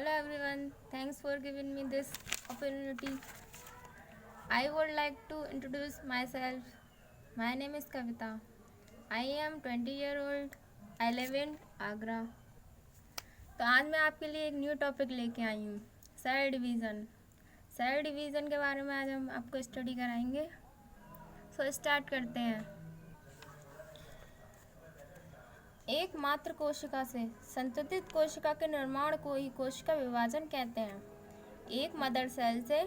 Hello everyone, thanks for giving me this opportunity. I would like to introduce myself. My name is Kavita. I am 20-year-old. I live in Agra. तो आज मैं आपके लिए एक new topic लेके आई हूँ, cell division. Cell division के बारे में आज हम आपको स्टडी कराएंगे। सो स्टार्ट करते हैं। एक मात्र कोशिका से संततित कोशिका के निर्माण को ही कोशिका विभाजन कहते हैं। एक मदर सेल से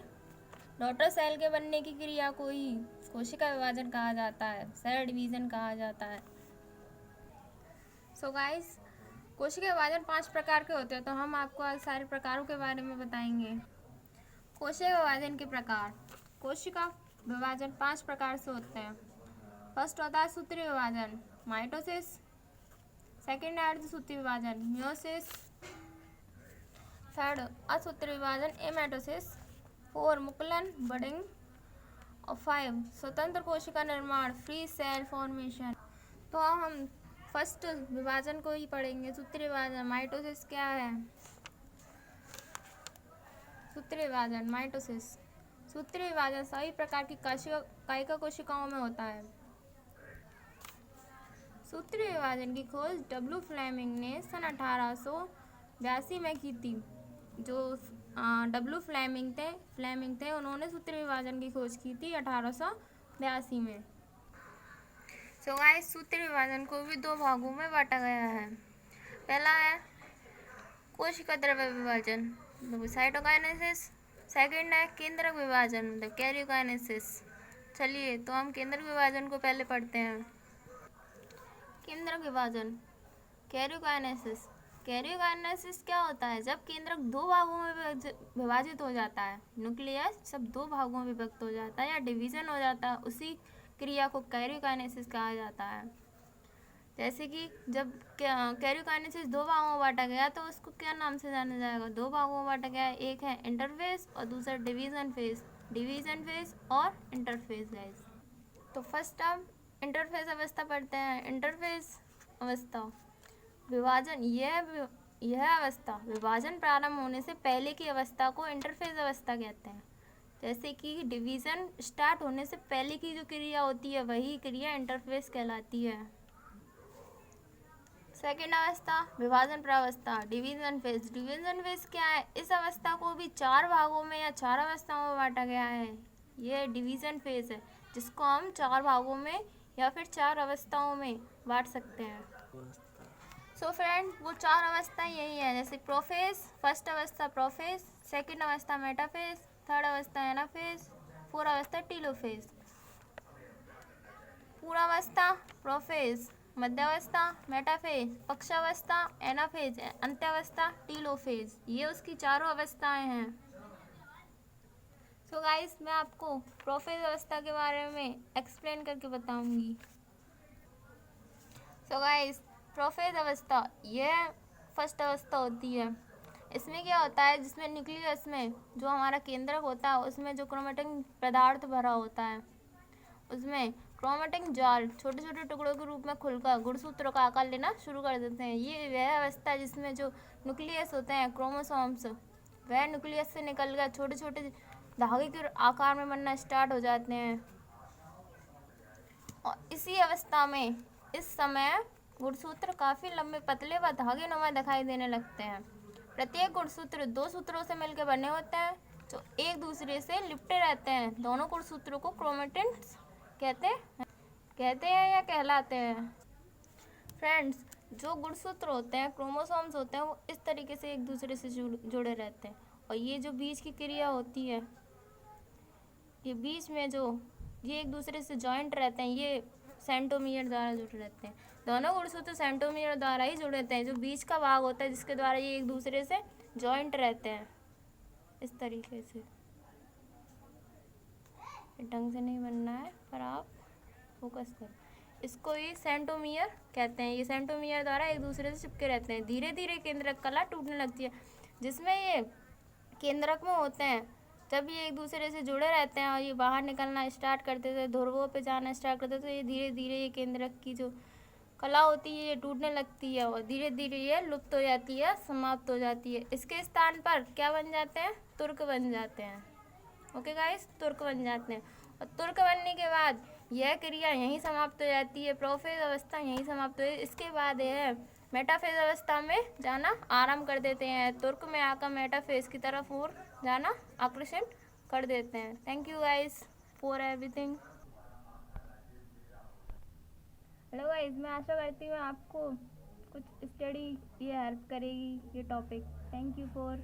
डॉटर सेल के बनने की क्रिया को ही कोशिका विभाजन कहा जाता है, सेल डिवीजन कहा जाता है। सो गाइस, कोशिका विभाजन 5 प्रकार के होते हैं, तो हम आपको आज सारे प्रकारों के बारे में बताएंगे। कोशिका विभाजन के प्रकार। कोशिका विभाजन 5 प्रकार से होते हैं। फर्स्ट होता है सूत्रीय विभाजन, माइटोसिस। सेकेंड है अर्धसूत्रीय विभाजन, मियोसिस। थर्ड असूत्रीय विभाजन, एमेटोसिस। 4 मुकुलन, बडिंग। और 5 स्वतंत्र कोशिका निर्माण, फ्री सेल फॉर्मेशन। तो हम फर्स्ट विभाजन को ही पढ़ेंगे, सूत्रीय विभाजन। माइटोसिस क्या है? सूत्रीय विभाजन, माइटोसिस। सूत्रीय विभाजन सभी प्रकार की कायिका कोशिकाओं में होता है। सूत्रीय विभाजन की खोज डब्ल्यू फ्लेमिंग ने सन 1882 में की थी। जो डब्ल्यू फ्लेमिंग थे उन्होंने सूत्रीय विभाजन की खोज की थी 1882 में। सो गाइस, सूत्रीय विभाजन को भी 2 भागों में बांटा गया है। पहला है कोशिका द्रव्य विभाजन, मतलब साइटोकाइनेसिस। सेकेंड है केंद्रक विभाजन, मतलब कैरियोकाइनेसिस। चलिए, तो हम केंद्रक विभाजन को पहले पढ़ते हैं। केंद्रक विभाजन, कैरियोकाइनेसिस। कैरियोकाइनेसिस क्या होता है? जब केंद्रक 2 भागों में विभाजित हो जाता है, न्यूक्लियस जब 2 भागों में विभक्त हो जाता है या डिवीजन हो जाता है, उसी क्रिया को कैरियोकाइनेसिस कहा जाता है। जैसे कि जब कैरियोकाइनेसिस 2 भागों में बांटा गया तो उसको क्या नाम से जाना जाएगा? 2 भागों में बांटा गया है, एक है इंटरफेस और दूसरा डिवीजन फेज और इंटरफेस गाइस। तो फर्स्ट हम इंटरफेस अवस्था पढ़ते हैं। इंटरफेस अवस्था विभाजन, यह अवस्था विभाजन प्रारंभ होने से पहले की अवस्था को इंटरफेस अवस्था कहते हैं। जैसे कि डिवीजन स्टार्ट होने से पहले की जो क्रिया होती है वही क्रिया इंटरफेस कहलाती है। सेकेंड अवस्था विभाजन प्रावस्था, डिवीजन फेज क्या है? इस अवस्था को भी 4 भागों में या 4 अवस्थाओं में बांटा गया है। यह डिवीजन फेज है, जिसको हम 4 भागों में या फिर 4 अवस्थाओं में बांट सकते हैं। सो फ्रेंड, वो 4 अवस्थाएं यही है, जैसे प्रोफेज, फर्स्ट अवस्था प्रोफेज, सेकेंड अवस्था मेटाफेज, थर्ड अवस्था एनाफेज, फोर्थ अवस्था टीलोफेज। पूर्वावस्था प्रोफेज, मध्यावस्था मेटाफेज, पक्षावस्था एनाफेज, अंत्यावस्था टीलोफेज। ये उसकी 4 अवस्थाएं हैं। सो गाइस, मैं आपको प्रोफेज अवस्था के बारे में एक्सप्लेन करके बताऊंगी। सो गाइस, प्रोफेज अवस्था यह फर्स्ट अवस्था होती है। इसमें क्या होता है? जिसमें न्यूक्लियस में जो हमारा केंद्रक होता है उसमें जो क्रोमेटिक पदार्थ भरा होता है, उसमें क्रोमेटिक जाल छोटे छोटे टुकड़ों के रूप में खुलकर गुणसूत्रों का आकार लेना शुरू कर देते हैं। ये वह अवस्था है जिसमें जो न्यूक्लियस होते हैं, क्रोमोसोम्स, वह न्यूक्लियस से निकलकर छोटे छोटे धागे के आकार में बनना स्टार्ट हो जाते हैं। और इसी अवस्था में इस समय गुणसूत्र काफ़ी लंबे पतले व धागे नुमा दिखाई देने लगते हैं। प्रत्येक गुणसूत्र 2 सूत्रों से मिलकर बने होते हैं जो एक दूसरे से लिपटे रहते हैं। दोनों गुणसूत्रों को क्रोमेटिड्स कहते हैं या कहलाते हैं। फ्रेंड्स, जो गुणसूत्र होते हैं, क्रोमोसोम्स होते हैं, वो इस तरीके से एक दूसरे से जुड़े रहते हैं। और ये जो बीच की क्रिया होती है, ये बीच में ये एक दूसरे से जॉइंट रहते हैं, ये सेंट्रोमियर द्वारा जुड़े रहते हैं। दोनों गुणसूत्र सेंट्रोमियर द्वारा ही जुड़े रहते हैं। जो बीच का भाग होता है जिसके द्वारा ये एक दूसरे से जॉइंट रहते हैं, इस तरीके से। ढंग से नहीं बनना है, पर आप फोकस करो। इसको ही सेंट्रोमियर कहते हैं। ये सेंट्रोमियर द्वारा एक दूसरे से चिपके रहते हैं। धीरे धीरे केंद्रक कला टूटने लगती है। जिसमें ये केंद्रक में होते हैं, जब ये एक दूसरे से जुड़े रहते हैं और ये बाहर निकलना स्टार्ट करते थे, ध्रुवों पे जाना स्टार्ट करते थे, तो ये धीरे धीरे ये केंद्रक की जो कला होती है ये टूटने लगती है और धीरे धीरे ये लुप्त हो जाती है, समाप्त हो जाती है। इसके स्थान पर क्या बन जाते हैं? तुर्क बन जाते हैं। ओके गाइस, तुर्क बन जाते हैं। और तुर्क बनने के बाद यह क्रिया यहीं समाप्त हो जाती है, प्रोफेज अवस्था यहीं समाप्त हो। इसके बाद यह मेटाफेज अवस्था में जाना आरंभ कर देते हैं। तुर्क में आकर मेटाफेज की तरफ और जाना आकर्षण कर देते हैं। Thank you guys for everything. Hello guys, मैं आशा करती हूँ आपको कुछ स्टडी ये हेल्प करेगी ये टॉपिक। Thank you for